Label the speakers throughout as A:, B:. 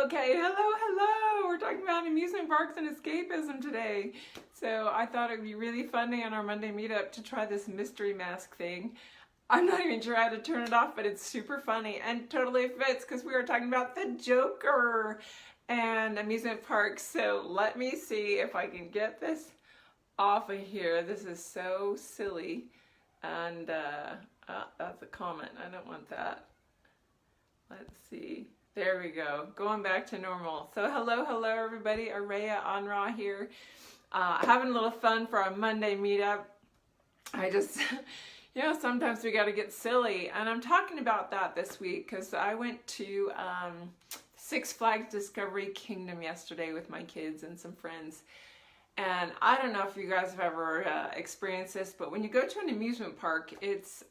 A: Okay, hello. We're talking about amusement parks and escapism today. So I thought it would be really funny on our Monday meetup to try this mystery mask thing. I'm not even sure how to turn it off, but it's super funny and totally fits because we were talking about the Joker and amusement parks. So let me see if I can get this off of here. This is so silly. And that's a comment. I don't want that. Let's see. There we go. Going back to normal. So hello everybody. Araya Anra here. Having a little fun for our Monday meetup. I just, sometimes we got to get silly. And I'm talking about that this week because I went to Six Flags Discovery Kingdom yesterday with my kids and some friends. And I don't know if you guys have ever experienced this, but when you go to an amusement park, it's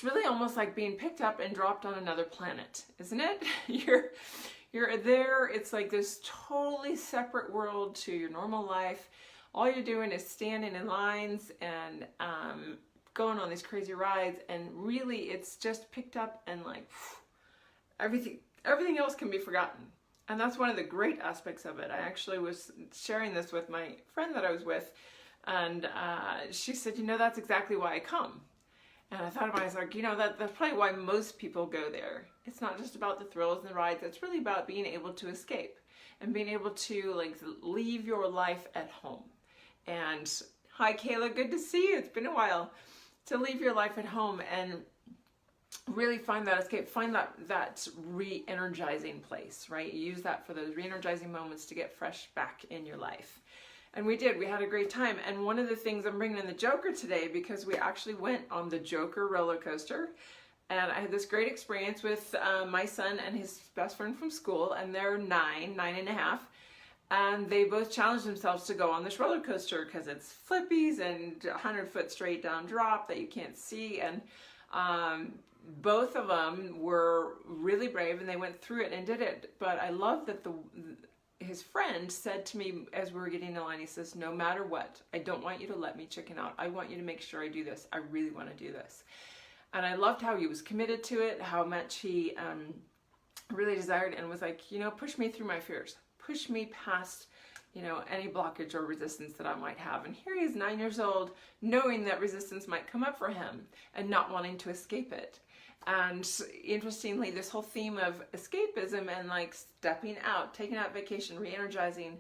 A: really almost like being picked up and dropped on another planet, isn't it? You're there, it's like this totally separate world to your normal life. All you're doing is standing in lines and going on these crazy rides, and really it's just picked up and like everything else can be forgotten. And that's one of the great aspects of it. I actually was sharing this with my friend that I was with, and she said, that's exactly why I come. And I thought about it, I was like, that's probably why most people go there. It's not just about the thrills and the rides. It's really about being able to escape and being able to leave your life at home. And hi, Kayla, good to see you. It's been a while. To leave your life at home and really find that escape, find that re-energizing place, right? You use that for those re-energizing moments to get fresh back in your life. And we did. We had a great time. And one of the things, I'm bringing in the Joker today because we actually went on the Joker roller coaster. And I had this great experience with my son and his best friend from school. And they're 9.5. And they both challenged themselves to go on this roller coaster because it's flippies and 100-foot straight down drop that you can't see. And both of them were really brave and they went through it and did it. But I love that his friend said to me as we were getting in line, he says, no matter what, I don't want you to let me chicken out. I want you to make sure I do this. I really want to do this. And I loved how he was committed to it, how much he really desired and was like, push me through my fears. Push me past, any blockage or resistance that I might have. And here he is, 9 years old, knowing that resistance might come up for him and not wanting to escape it. And interestingly, this whole theme of escapism and stepping out, taking out vacation, re-energizing,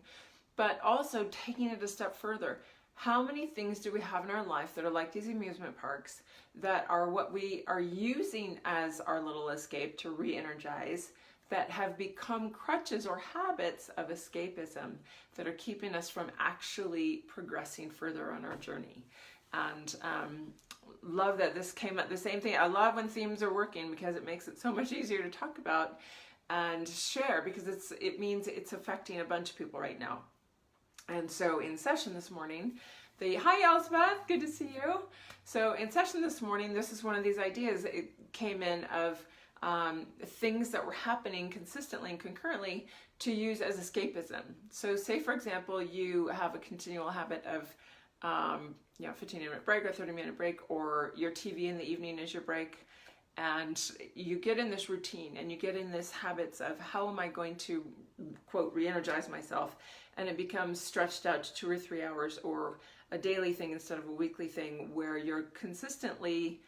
A: but also taking it a step further. How many things do we have in our life that are like these amusement parks that are what we are using as our little escape to re-energize, that have become crutches or habits of escapism that are keeping us from actually progressing further on our journey? And love that this came up the same thing. I love when themes are working because it makes it so much easier to talk about and share, because it means it's affecting a bunch of people right now. And so in session this morning, hi Elspeth, good to see you. So in session this morning, this is one of these ideas that came in of things that were happening consistently and concurrently to use as escapism. So say for example, you have a continual habit of 15-minute break or 30-minute break, or your TV in the evening is your break, and you get in this routine and you get in this habits of how am I going to, quote, re-energize myself, and it becomes stretched out to 2 or 3 hours or a daily thing instead of a weekly thing, where you're consistently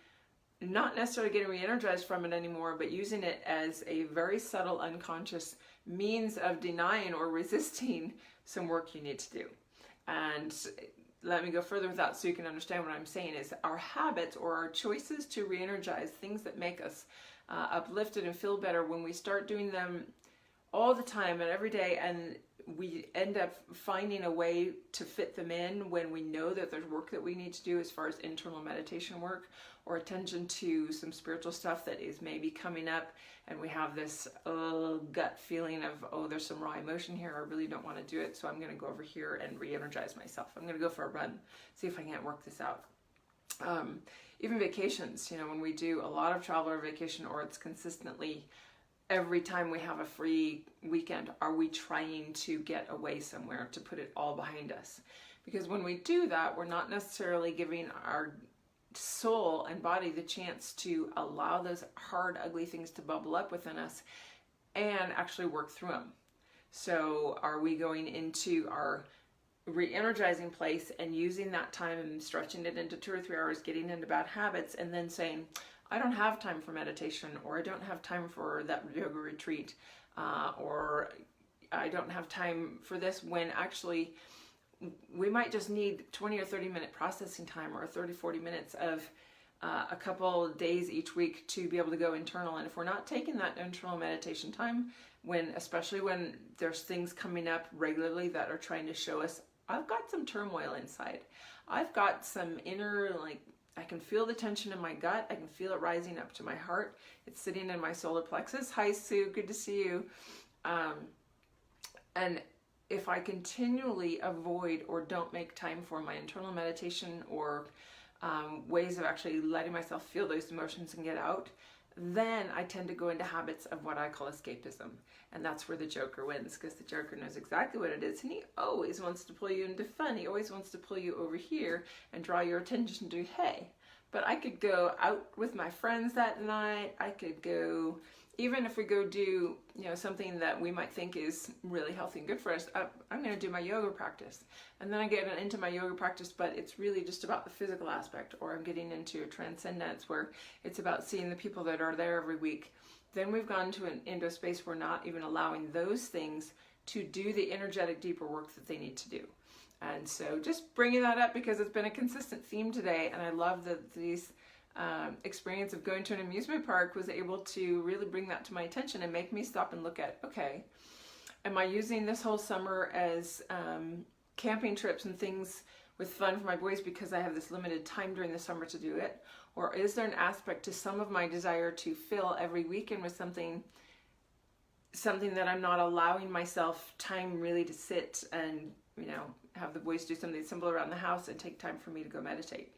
A: not necessarily getting re-energized from it anymore, but using it as a very subtle, unconscious means of denying or resisting some work you need to do. And let me go further with that so you can understand what I'm saying is our habits or our choices to re-energize, things that make us uplifted and feel better, when we start doing them all the time and every day, and we end up finding a way to fit them in when we know that there's work that we need to do as far as internal meditation work or attention to some spiritual stuff that is maybe coming up, and we have this gut feeling of, there's some raw emotion here, I really don't want to do it, so I'm going to go over here and re-energize myself. I'm going to go for a run, see if I can't work this out. Even vacations, when we do a lot of travel or vacation, or it's consistently every time we have a free weekend, are we trying to get away somewhere to put it all behind us? Because when we do that, we're not necessarily giving our soul and body the chance to allow those hard, ugly things to bubble up within us and actually work through them. So are we going into our re-energizing place and using that time and stretching it into 2 or 3 hours, getting into bad habits, and then saying, I don't have time for meditation, or I don't have time for that yoga retreat, or I don't have time for this, when actually we might just need 20 or 30 minute processing time, or 30, 40 minutes of a couple days each week to be able to go internal. And if we're not taking that internal meditation time, especially when there's things coming up regularly that are trying to show us, I've got some turmoil inside. I've got some inner, I can feel the tension in my gut. I can feel it rising up to my heart. It's sitting in my solar plexus. Hi, Sue. Good to see you. And if I continually avoid or don't make time for my internal meditation, or ways of actually letting myself feel those emotions and get out, then I tend to go into habits of what I call escapism. And that's where the Joker wins, because the Joker knows exactly what it is, and he always wants to pull you into fun. He always wants to pull you over here and draw your attention to, hey, but I could go out with my friends that night. I could go, even if we go do, something that we might think is really healthy and good for us, I'm going to do my yoga practice. And then I get into my yoga practice, but it's really just about the physical aspect, or I'm getting into a transcendence where it's about seeing the people that are there every week. Then we've gone into a space where we're not even allowing those things to do the energetic, deeper work that they need to do. And so just bringing that up because it's been a consistent theme today, and I love that these experience of going to an amusement park was able to really bring that to my attention and make me stop and look at, okay, am I using this whole summer as camping trips and things with fun for my boys because I have this limited time during the summer to do it? Or is there an aspect to some of my desire to fill every weekend with something that I'm not allowing myself time really to sit and, have the boys do something simple around the house and take time for me to go meditate?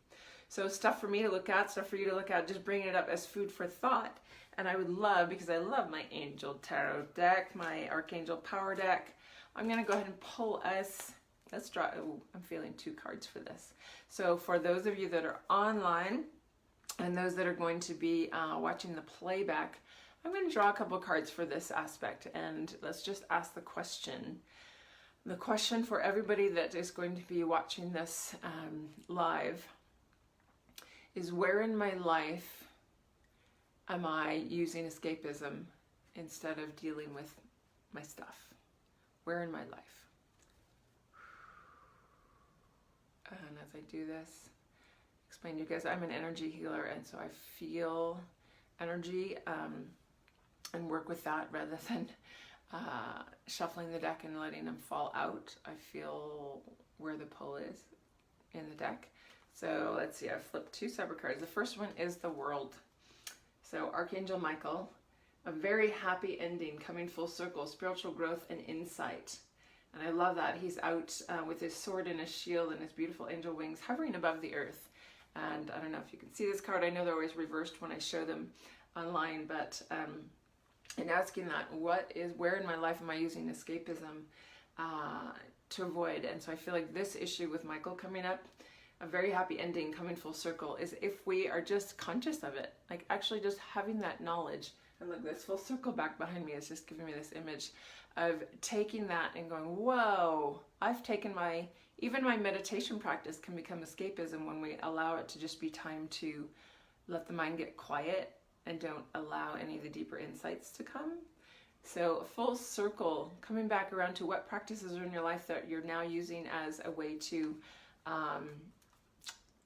A: So stuff for me to look at, stuff for you to look at, just bringing it up as food for thought. And I would love, because I love my Angel Tarot deck, my Archangel Power deck, I'm going to go ahead and pull us, let's draw, I'm feeling 2 cards for this. So for those of you that are online and those that are going to be watching the playback, I'm going to draw a couple cards for this aspect, and let's just ask the question. The question for everybody that is going to be watching this live is, where in my life am I using escapism instead of dealing with my stuff? Where in my life? And as I do this, explain to you guys, I'm an energy healer, and so I feel energy and work with that rather than shuffling the deck and letting them fall out. I feel where the pull is in the deck. So let's see, I've flipped 2 separate cards. The first one is the World. So Archangel Michael, a very happy ending, coming full circle, spiritual growth and insight. And I love that. He's out with his sword and his shield and his beautiful angel wings hovering above the earth. And I don't know if you can see this card. I know they're always reversed when I show them online, but in asking that, where in my life am I using escapism to avoid? And so I feel like this issue with Michael coming up, a very happy ending coming full circle, is if we are just conscious of it, like actually just having that knowledge. And look, this full circle back behind me is just giving me this image of taking that and going, whoa, I've taken even my meditation practice can become escapism when we allow it to just be time to let the mind get quiet and don't allow any of the deeper insights to come. So full circle, coming back around to what practices are in your life that you're now using as a way to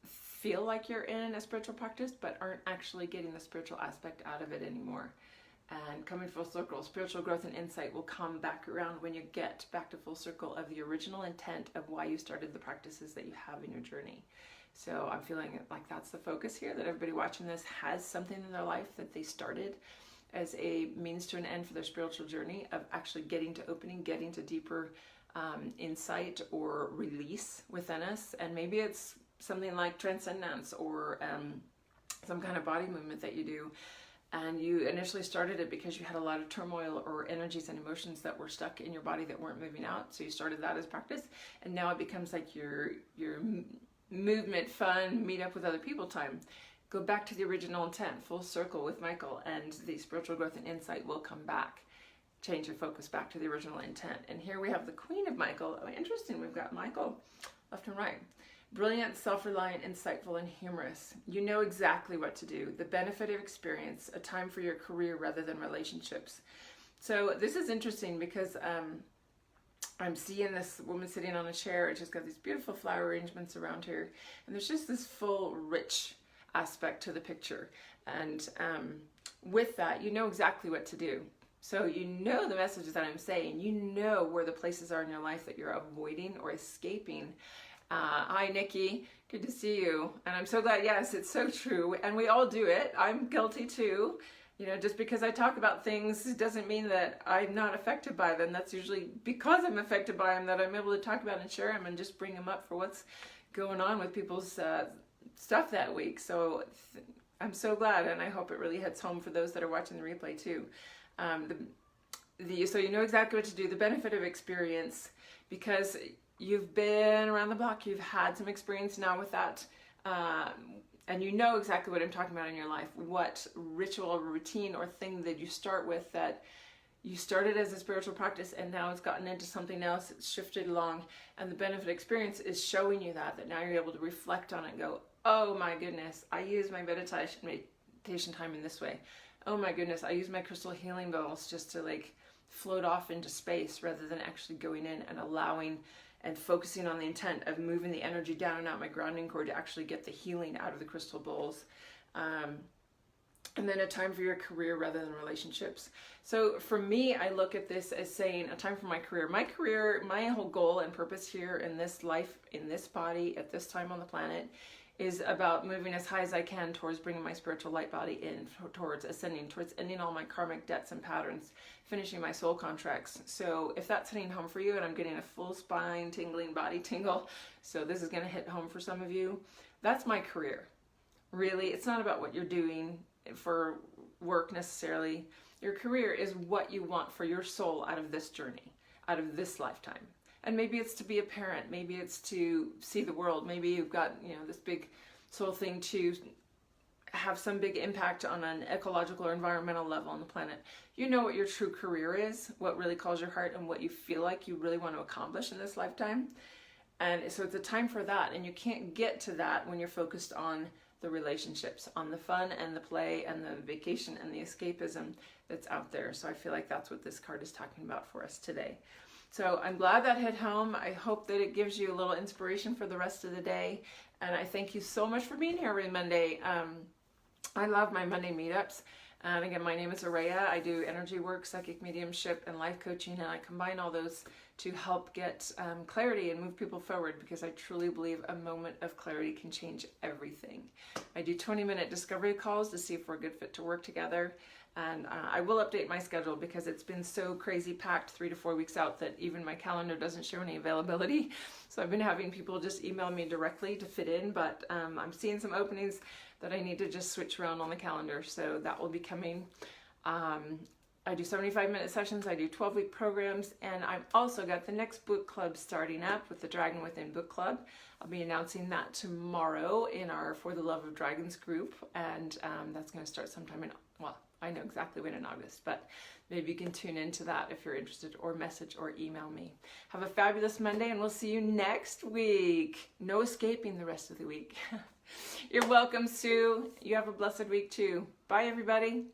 A: feel like you're in a spiritual practice, but aren't actually getting the spiritual aspect out of it anymore. And coming full circle, spiritual growth and insight will come back around when you get back to full circle of the original intent of why you started the practices that you have in your journey. So I'm feeling like that's the focus here, that everybody watching this has something in their life that they started as a means to an end for their spiritual journey of actually getting to opening, getting to deeper insight or release within us. And maybe it's something like transcendence or some kind of body movement that you do. And you initially started it because you had a lot of turmoil or energies and emotions that were stuck in your body that weren't moving out. So you started that as practice. And now it becomes like your movement, fun, meet up with other people time. Go back to the original intent, full circle with Michael, and the spiritual growth and insight will come back. change your focus back to the original intent. And here we have the Queen of Michael. Oh, interesting, we've got Michael left and right. Brilliant, self-reliant, insightful, and humorous. You know exactly what to do. The benefit of experience, a time for your career rather than relationships. So this is interesting because I'm seeing this woman sitting on a chair. She's got these beautiful flower arrangements around her. And there's just this full, rich aspect to the picture. And with that, you know exactly what to do. So you know the messages that I'm saying. You know where the places are in your life that you're avoiding or escaping. Hi, Nikki. Good to see you. And I'm so glad. Yes, it's so true. And we all do it. I'm guilty too. You know, just because I talk about things doesn't mean that I'm not affected by them. That's usually because I'm affected by them that I'm able to talk about and share them and just bring them up for what's going on with people's stuff that week. So I'm so glad, and I hope it really hits home for those that are watching the replay too. So you know exactly what to do. The benefit of experience, because you've been around the block, you've had some experience now with that, and you know exactly what I'm talking about in your life. What ritual or routine or thing that you start with that you started as a spiritual practice and now it's gotten into something else, it's shifted along, and the benefit experience is showing you that now you're able to reflect on it and go, oh my goodness, I use my meditation time in this way. Oh my goodness, I use my crystal healing bowls just to like float off into space rather than actually going in and allowing and focusing on the intent of moving the energy down and out my grounding cord to actually get the healing out of the crystal bowls. And then a time for your career rather than relationships. So for me, I look at this as saying a time for my career. My career, my whole goal and purpose here in this life, in this body, at this time on the planet, is about moving as high as I can towards bringing my spiritual light body in, towards ascending, towards ending all my karmic debts and patterns, finishing my soul contracts. So if that's hitting home for you, and I'm getting a full spine tingling, body tingle, so this is going to hit home for some of you, that's my career. Really, it's not about what you're doing for work necessarily. Your career is what you want for your soul out of this journey, out of this lifetime. And maybe it's to be a parent, maybe it's to see the world, maybe you've got, you know, this big soul thing to have some big impact on an ecological or environmental level on the planet. You know what your true career is, what really calls your heart, and what you feel like you really want to accomplish in this lifetime. And so it's a time for that, and you can't get to that when you're focused on the relationships, on the fun and the play and the vacation and the escapism that's out there. So I feel like that's what this card is talking about for us today. So I'm glad that hit home. I hope that it gives you a little inspiration for the rest of the day. And I thank you so much for being here every Monday. I love my Monday meetups. And again, my name is Araya. I do energy work, psychic mediumship, and life coaching. And I combine all those to help get clarity and move people forward, because I truly believe a moment of clarity can change everything. I do 20-minute discovery calls to see if we're a good fit to work together. And I will update my schedule because it's been so crazy packed 3 to 4 weeks out that even my calendar doesn't show any availability. So I've been having people just email me directly to fit in, but I'm seeing some openings that I need to just switch around on the calendar. So that will be coming. I do 75-minute sessions, I do 12-week programs, and I've also got the next book club starting up with the Dragon Within book club. I'll be announcing that tomorrow in our For the Love of Dragons group, and that's going to start sometime in, well, I know exactly when in August, but maybe you can tune into that if you're interested, or message or email me. Have a fabulous Monday, and we'll see you next week. No escaping the rest of the week. You're welcome, Sue. You have a blessed week too. Bye, everybody.